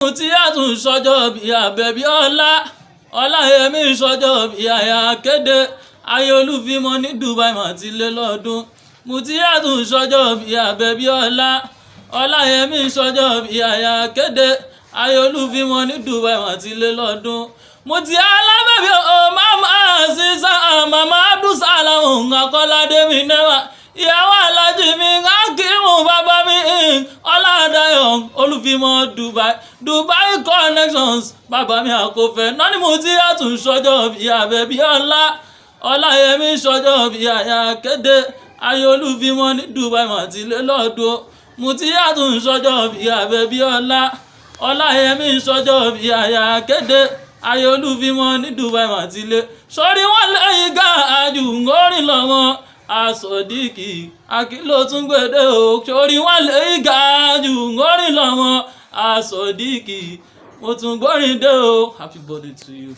Mutiyatu sọjọ́ bí Àbẹ̀bí Ọláyẹmí sọjọ́ bí Aya Kéde ayé Olúfimọ ní Dubai mà ti lé lọ́dún. Mutiyatu sọjọ́ bí Àbẹ̀bí Ọláyẹmí sọjọ́ bí Aya Kéde ayé Olúfimọ ní Dubai mà ti lé lọ́dún. Muti alábẹ̀bí mama Aziza mama Abdulsalam Akọ́ládé mi nẹ́wà ìyàwó alájí mi Akimu bàbá mi Ọládayọ̀ Olúfimọ Dubai connections bàbá mi àkófẹ́ náà ni Mutiyatu sọjọ́ bí Àbẹ̀bí Ọláyẹmí sọjọ́ bí Aya Kéde ayé Olúfimọ ní Dubai mà ti lé lọ́dún. Mutiyatu sọjọ́ bí Àbẹ̀bí Ọláyẹmí sọjọ́ bí Aya Kéde ayé Olúfimọ ní Dubai mà ti lé. Sórí wọn lẹ́yìn gáàjù ńgórin lọ́mọ Asọ̀díkì Akílò tún gbèdé o. Sórí wọn lẹ́yìn gáàjù ńgórin lọ́mọ Asọ̀díkì mo tún gbórin dé o. Happy birthday to you.